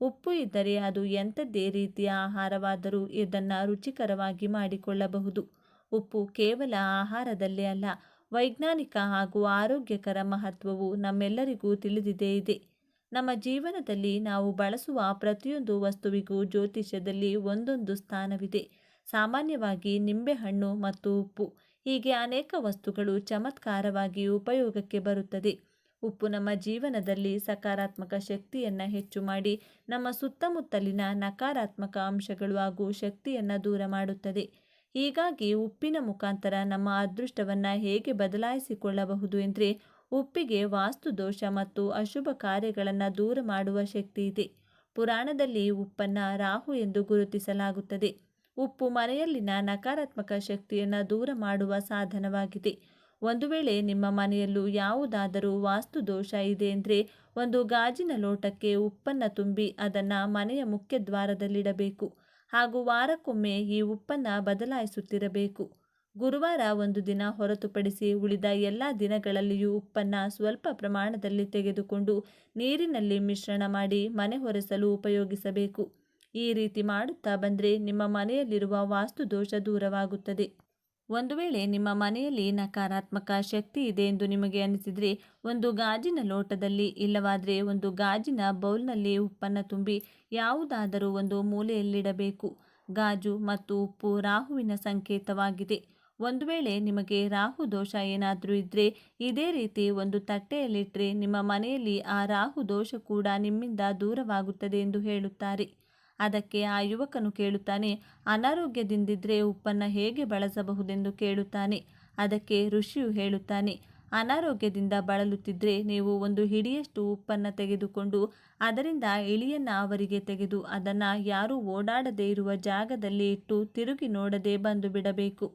ಉಪ್ಪು ಇದ್ದರೆ ಅದು ಎಂಥದ್ದೇ ರೀತಿಯ ಆಹಾರವಾದರೂ ಇದನ್ನು ರುಚಿಕರವಾಗಿ ಮಾಡಿಕೊಳ್ಳಬಹುದು. ಉಪ್ಪು ಕೇವಲ ಆಹಾರದಲ್ಲೇ ಅಲ್ಲ, ವೈಜ್ಞಾನಿಕ ಹಾಗೂ ಆರೋಗ್ಯಕರ ಮಹತ್ವವು ನಮ್ಮೆಲ್ಲರಿಗೂ ತಿಳಿದಿದೆ ಇದೆ. ನಮ್ಮ ಜೀವನದಲ್ಲಿ ನಾವು ಬಳಸುವ ಪ್ರತಿಯೊಂದು ವಸ್ತುವಿಗೂ ಜ್ಯೋತಿಷ್ಯದಲ್ಲಿ ಒಂದೊಂದು ಸ್ಥಾನವಿದೆ. ಸಾಮಾನ್ಯವಾಗಿ ನಿಂಬೆಹಣ್ಣು ಮತ್ತು ಉಪ್ಪು ಹೀಗೆ ಅನೇಕ ವಸ್ತುಗಳು ಚಮತ್ಕಾರವಾಗಿ ಉಪಯೋಗಕ್ಕೆ ಬರುತ್ತದೆ. ಉಪ್ಪು ನಮ್ಮ ಜೀವನದಲ್ಲಿ ಸಕಾರಾತ್ಮಕ ಶಕ್ತಿಯನ್ನು ಹೆಚ್ಚು ಮಾಡಿ ನಮ್ಮ ಸುತ್ತಮುತ್ತಲಿನ ನಕಾರಾತ್ಮಕ ಅಂಶಗಳು ಹಾಗೂ ಶಕ್ತಿಯನ್ನು ದೂರ ಮಾಡುತ್ತದೆ. ಹೀಗಾಗಿ ಉಪ್ಪಿನ ಮುಖಾಂತರ ನಮ್ಮ ಅದೃಷ್ಟವನ್ನು ಹೇಗೆ ಬದಲಾಯಿಸಿಕೊಳ್ಳಬಹುದು ಎಂದರೆ, ಉಪ್ಪಿಗೆ ವಾಸ್ತು ದೋಷ ಮತ್ತು ಅಶುಭ ಕಾರ್ಯಗಳನ್ನು ದೂರ ಮಾಡುವ ಶಕ್ತಿ ಇದೆ. ಪುರಾಣದಲ್ಲಿ ಉಪ್ಪನ್ನು ರಾಹು ಎಂದು ಗುರುತಿಸಲಾಗುತ್ತದೆ. ಉಪ್ಪು ಮನೆಯಲ್ಲಿನ ನಕಾರಾತ್ಮಕ ಶಕ್ತಿಯನ್ನು ದೂರ ಮಾಡುವ ಸಾಧನವಾಗಿದೆ. ಒಂದು ವೇಳೆ ನಿಮ್ಮ ಮನೆಯಲ್ಲೂ ಯಾವುದಾದರೂ ವಾಸ್ತು ದೋಷ ಇದೆ ಅಂದರೆ, ಒಂದು ಗಾಜಿನ ಲೋಟಕ್ಕೆ ಉಪ್ಪನ್ನು ತುಂಬಿ ಅದನ್ನು ಮನೆಯ ಮುಖ್ಯ ದ್ವಾರದಲ್ಲಿಡಬೇಕು ಹಾಗೂ ವಾರಕ್ಕೊಮ್ಮೆ ಈ ಉಪ್ಪನ್ನು ಬದಲಾಯಿಸುತ್ತಿರಬೇಕು. ಗುರುವಾರ ಒಂದು ದಿನ ಹೊರತುಪಡಿಸಿ ಉಳಿದ ಎಲ್ಲ ದಿನಗಳಲ್ಲಿಯೂ ಉಪ್ಪನ್ನು ಸ್ವಲ್ಪ ಪ್ರಮಾಣದಲ್ಲಿ ತೆಗೆದುಕೊಂಡು ನೀರಿನಲ್ಲಿ ಮಿಶ್ರಣ ಮಾಡಿ ಮನೆ ಒರೆಸಲು ಉಪಯೋಗಿಸಬೇಕು. ಈ ರೀತಿ ಮಾಡುತ್ತಾ ಬಂದರೆ ನಿಮ್ಮ ಮನೆಯಲ್ಲಿರುವ ವಾಸ್ತು ದೋಷ ದೂರವಾಗುತ್ತದೆ. ಒಂದು ವೇಳೆ ನಿಮ್ಮ ಮನೆಯಲ್ಲಿ ನಕಾರಾತ್ಮಕ ಶಕ್ತಿ ಇದೆ ಎಂದು ನಿಮಗೆ ಅನಿಸಿದರೆ, ಒಂದು ಗಾಜಿನ ಲೋಟದಲ್ಲಿ ಇಲ್ಲವಾದರೆ ಒಂದು ಗಾಜಿನ ಬೌಲ್ನಲ್ಲಿ ಉಪ್ಪನ್ನು ತುಂಬಿ ಯಾವುದಾದರೂ ಒಂದು ಮೂಲೆಯಲ್ಲಿಡಬೇಕು. ಗಾಜು ಮತ್ತು ಉಪ್ಪು ರಾಹುವಿನ ಸಂಕೇತವಾಗಿದೆ. ಒಂದು ವೇಳೆ ನಿಮಗೆ ರಾಹು ದೋಷ ಏನಾದರೂ ಇದ್ದರೆ ಇದೇ ರೀತಿ ಒಂದು ತಟ್ಟೆಯಲ್ಲಿಟ್ಟರೆ ನಿಮ್ಮ ಮನೆಯಲ್ಲಿ ಆ ರಾಹು ದೋಷ ಕೂಡ ನಿಮ್ಮಿಂದ ದೂರವಾಗುತ್ತದೆ ಎಂದು ಹೇಳುತ್ತಾರೆ. ಅದಕ್ಕೆ ಆ ಯುವಕನು ಕೇಳುತ್ತಾನೆ, ಅನಾರೋಗ್ಯದಿಂದಿದ್ದರೆ ಉಪ್ಪನ್ನು ಹೇಗೆ ಬಳಸಬಹುದೆಂದು ಕೇಳುತ್ತಾನೆ. ಅದಕ್ಕೆ ಋಷಿಯು ಹೇಳುತ್ತಾನೆ, ಅನಾರೋಗ್ಯದಿಂದ ಬಳಲುತ್ತಿದ್ದರೆ ನೀವು ಒಂದು ಹಿಡಿಯಷ್ಟು ಉಪ್ಪನ್ನು ತೆಗೆದುಕೊಂಡು ಅದರಿಂದ ಇಳಿಯನ್ನು ಅವರಿಗೆ ತೆಗೆದು ಅದನ್ನು ಯಾರೂ ಓಡಾಡದೇ ಇರುವ ಜಾಗದಲ್ಲಿ ಇಟ್ಟು ತಿರುಗಿ ನೋಡದೆ ಬಂದು ಬಿಡಬೇಕು.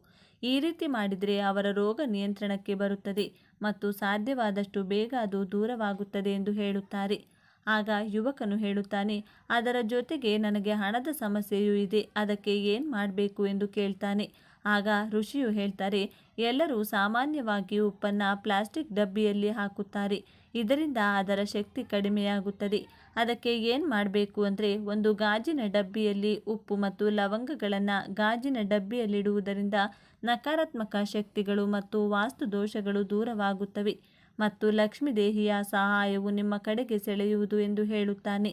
ಈ ರೀತಿ ಮಾಡಿದರೆ ಅವರ ರೋಗ ನಿಯಂತ್ರಣಕ್ಕೆ ಬರುತ್ತದೆ ಮತ್ತು ಸಾಧ್ಯವಾದಷ್ಟು ಬೇಗ ಅದು ದೂರವಾಗುತ್ತದೆ ಎಂದು ಹೇಳುತ್ತಾರೆ. ಆಗ ಯುವಕನು ಹೇಳುತ್ತಾನೆ, ಅದರ ಜೊತೆಗೆ ನನಗೆ ಹಣದ ಸಮಸ್ಯೆಯೂ ಇದೆ, ಅದಕ್ಕೆ ಏನು ಮಾಡಬೇಕು ಎಂದು ಕೇಳ್ತಾನೆ. ಆಗ ಋಷಿಯು ಹೇಳ್ತಾರೆ, ಎಲ್ಲರೂ ಸಾಮಾನ್ಯವಾಗಿ ಉಪ್ಪನ್ನು ಪ್ಲಾಸ್ಟಿಕ್ ಡಬ್ಬಿಯಲ್ಲಿ ಹಾಕುತ್ತಾರೆ. ಇದರಿಂದ ಅದರ ಶಕ್ತಿ ಕಡಿಮೆಯಾಗುತ್ತದೆ. ಅದಕ್ಕೆ ಏನು ಮಾಡಬೇಕು ಅಂದರೆ, ಒಂದು ಗಾಜಿನ ಡಬ್ಬಿಯಲ್ಲಿ ಉಪ್ಪು ಮತ್ತು ಲವಂಗಗಳನ್ನು ಗಾಜಿನ ಡಬ್ಬಿಯಲ್ಲಿಡುವುದರಿಂದ ನಕಾರಾತ್ಮಕ ಶಕ್ತಿಗಳು ಮತ್ತು ವಾಸ್ತು ದೋಷಗಳು ದೂರವಾಗುತ್ತವೆ ಮತ್ತು ಲಕ್ಷ್ಮೀ ದೇವಿಯ ಸಹಾಯವು ನಿಮ್ಮ ಕಡೆಗೆ ಸೆಳೆಯುವುದು ಎಂದು ಹೇಳುತ್ತಾನೆ.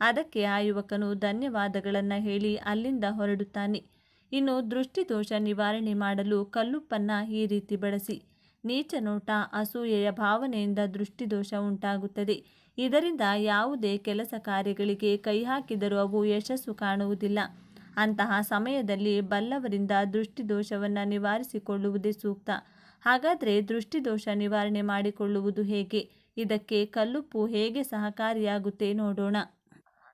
ಅದಕ್ಕೆ ಆ ಯುವಕನು ಧನ್ಯವಾದಗಳನ್ನು ಹೇಳಿ ಅಲ್ಲಿಂದ ಹೊರಡುತ್ತಾನೆ. ಇನ್ನು ದೃಷ್ಟಿದೋಷ ನಿವಾರಣೆ ಮಾಡಲು ಕಲ್ಲುಪ್ಪನ್ನು ಈ ರೀತಿ ಬಳಸಿ. ನೀಚ ನೋಟ, ಅಸೂಯೆಯ ಭಾವನೆಯಿಂದ ದೃಷ್ಟಿದೋಷ ಉಂಟಾಗುತ್ತದೆ. ಇದರಿಂದ ಯಾವುದೇ ಕೆಲಸ ಕಾರ್ಯಗಳಿಗೆ ಕೈ ಹಾಕಿದರೂ ಅವು ಯಶಸ್ಸು ಕಾಣುವುದಿಲ್ಲ. ಅಂತಹ ಸಮಯದಲ್ಲಿ ಬಲ್ಲವರಿಂದ ದೃಷ್ಟಿದೋಷವನ್ನು ನಿವಾರಿಸಿಕೊಳ್ಳುವುದೇ ಸೂಕ್ತ. ಹಾಗಾದರೆ ದೃಷ್ಟಿದೋಷ ನಿವಾರಣೆ ಮಾಡಿಕೊಳ್ಳುವುದು ಹೇಗೆ? ಇದಕ್ಕೆ ಕಲ್ಲುಪ್ಪು ಹೇಗೆ ಸಹಕಾರಿಯಾಗುತ್ತೆ ನೋಡೋಣ.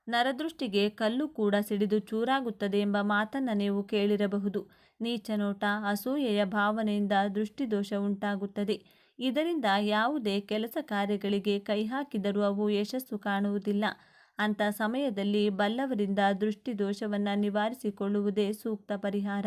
ನರದೃಷ್ಟಿಗೆ ಕಲ್ಲು ಕೂಡ ಸಿಡಿದು ಚೂರಾಗುತ್ತದೆ ಎಂಬ ಮಾತನ್ನು ನೀವು ಕೇಳಿರಬಹುದು. ನೀಚ ನೋಟ, ಅಸೂಯೆಯ ಭಾವನೆಯಿಂದ ದೃಷ್ಟಿದೋಷ ಉಂಟಾಗುತ್ತದೆ. ಇದರಿಂದ ಯಾವುದೇ ಕೆಲಸ ಕಾರ್ಯಗಳಿಗೆ ಕೈ ಹಾಕಿದರೂ ಅವು ಯಶಸ್ಸು ಕಾಣುವುದಿಲ್ಲ. ಅಂಥ ಸಮಯದಲ್ಲಿ ಬಲ್ಲವರಿಂದ ದೃಷ್ಟಿದೋಷವನ್ನು ನಿವಾರಿಸಿಕೊಳ್ಳುವುದೇ ಸೂಕ್ತ ಪರಿಹಾರ.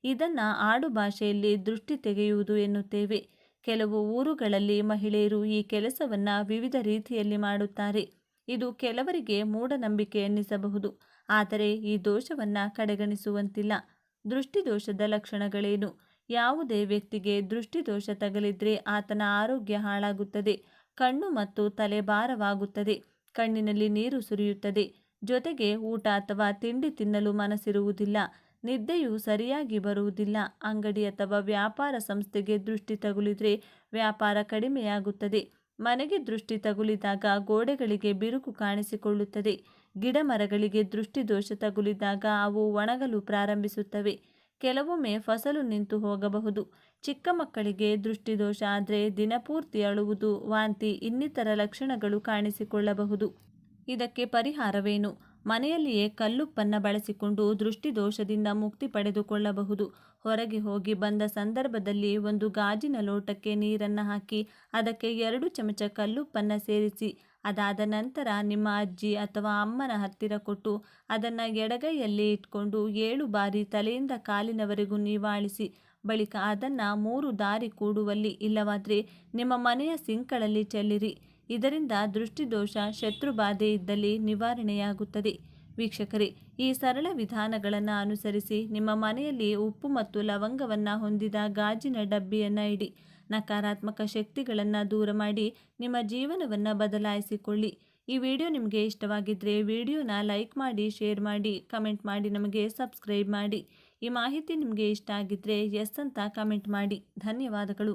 ಇದನ್ನು ಆಡು ಭಾಷೆಯಲ್ಲಿ ದೃಷ್ಟಿ ತೆಗೆಯುವುದು ಎನ್ನುತ್ತೇವೆ. ಕೆಲವು ಊರುಗಳಲ್ಲಿ ಮಹಿಳೆಯರು ಈ ಕೆಲಸವನ್ನು ವಿವಿಧ ರೀತಿಯಲ್ಲಿ ಮಾಡುತ್ತಾರೆ. ಇದು ಕೆಲವರಿಗೆ ಮೂಢನಂಬಿಕೆ ಎನ್ನಿಸಬಹುದು, ಆದರೆ ಈ ದೋಷವನ್ನು ಕಡೆಗಣಿಸುವಂತಿಲ್ಲ. ದೃಷ್ಟಿದೋಷದ ಲಕ್ಷಣಗಳೇನು? ಯಾವುದೇ ವ್ಯಕ್ತಿಗೆ ದೃಷ್ಟಿದೋಷ ತಗಲಿದ್ರೆ ಆತನ ಆರೋಗ್ಯ ಹಾಳಾಗುತ್ತದೆ. ಕಣ್ಣು ಮತ್ತು ತಲೆ ಭಾರವಾಗುತ್ತದೆ. ಕಣ್ಣಿನಲ್ಲಿ ನೀರು ಸುರಿಯುತ್ತದೆ. ಜೊತೆಗೆ ಊಟ ಅಥವಾ ತಿಂಡಿ ತಿನ್ನಲು ಮನಸ್ಸಿರುವುದಿಲ್ಲ. ನಿದ್ದೆಯು ಸರಿಯಾಗಿ ಬರುವುದಿಲ್ಲ. ಅಂಗಡಿ ಅಥವಾ ವ್ಯಾಪಾರ ಸಂಸ್ಥೆಗೆ ದೃಷ್ಟಿ ತಗುಲಿದರೆ ವ್ಯಾಪಾರ ಕಡಿಮೆಯಾಗುತ್ತದೆ. ಮನೆಗೆ ದೃಷ್ಟಿ ತಗುಲಿದಾಗ ಗೋಡೆಗಳಿಗೆ ಬಿರುಕು ಕಾಣಿಸಿಕೊಳ್ಳುತ್ತದೆ. ಗಿಡ ಮರಗಳಿಗೆ ದೃಷ್ಟಿದೋಷ ತಗುಲಿದಾಗ ಅವು ಒಣಗಲು ಪ್ರಾರಂಭಿಸುತ್ತವೆ. ಕೆಲವೊಮ್ಮೆ ಫಸಲು ನಿಂತು ಹೋಗಬಹುದು. ಚಿಕ್ಕ ಮಕ್ಕಳಿಗೆ ದೃಷ್ಟಿದೋಷ ಆದರೆ ದಿನಪೂರ್ತಿ ಅಳುವುದು, ವಾಂತಿ ಇನ್ನಿತರ ಲಕ್ಷಣಗಳು ಕಾಣಿಸಿಕೊಳ್ಳಬಹುದು. ಇದಕ್ಕೆ ಪರಿಹಾರವೇನು? ಮನೆಯಲ್ಲಿಯೇ ಕಲ್ಲುಪ್ಪನ್ನು ಬಳಸಿಕೊಂಡು ದೃಷ್ಟಿದೋಷದಿಂದ ಮುಕ್ತಿ ಪಡೆದುಕೊಳ್ಳಬಹುದು. ಹೊರಗೆ ಹೋಗಿ ಬಂದ ಸಂದರ್ಭದಲ್ಲಿ ಒಂದು ಗಾಜಿನ ಲೋಟಕ್ಕೆ ನೀರನ್ನು ಹಾಕಿ ಅದಕ್ಕೆ 2 ಚಮಚ ಕಲ್ಲುಪ್ಪನ್ನು ಸೇರಿಸಿ ಅದಾದ ನಂತರ ನಿಮ್ಮ ಅಜ್ಜಿ ಅಥವಾ ಅಮ್ಮನ ಹತ್ತಿರ ಕೊಟ್ಟು ಅದನ್ನು ಎಡಗೈಯಲ್ಲಿ ಇಟ್ಕೊಂಡು 7 ಬಾರಿ ತಲೆಯಿಂದ ಕಾಲಿನವರೆಗೂ ನಿವಾಳಿಸಿ ಬಳಿಕ ಅದನ್ನು 3 ದಾರಿ ಕೂಡುವಲ್ಲಿ ಇಲ್ಲವಾದರೆ ನಿಮ್ಮ ಮನೆಯ ಸಿಂಕ್ಗಳಲ್ಲಿ ಚೆಲ್ಲಿರಿ. ಇದರಿಂದ ದೃಷ್ಟಿದೋಷ, ಶತ್ರುಬಾಧೆ ಇದ್ದಲ್ಲಿ ನಿವಾರಣೆಯಾಗುತ್ತದೆ. ವೀಕ್ಷಕರೇ, ಈ ಸರಳ ವಿಧಾನಗಳನ್ನು ಅನುಸರಿಸಿ ನಿಮ್ಮ ಮನೆಯಲ್ಲಿ ಉಪ್ಪು ಮತ್ತು ಲವಂಗವನ್ನು ಹೊಂದಿದ ಗಾಜಿನ ಡಬ್ಬಿಯನ್ನು ಇಡಿ. ನಕಾರಾತ್ಮಕ ಶಕ್ತಿಗಳನ್ನು ದೂರ ಮಾಡಿ ನಿಮ್ಮ ಜೀವನವನ್ನು ಬದಲಾಯಿಸಿಕೊಳ್ಳಿ. ಈ ವಿಡಿಯೋ ನಿಮಗೆ ಇಷ್ಟವಾಗಿದ್ದರೆ ವಿಡಿಯೋನ ಲೈಕ್ ಮಾಡಿ, ಶೇರ್ ಮಾಡಿ, ಕಮೆಂಟ್ ಮಾಡಿ, ನಮಗೆ ಸಬ್ಸ್ಕ್ರೈಬ್ ಮಾಡಿ. ಈ ಮಾಹಿತಿ ನಿಮಗೆ ಇಷ್ಟ ಆಗಿದ್ದರೆ ಎಸ್ ಅಂತ ಕಮೆಂಟ್ ಮಾಡಿ. ಧನ್ಯವಾದಗಳು.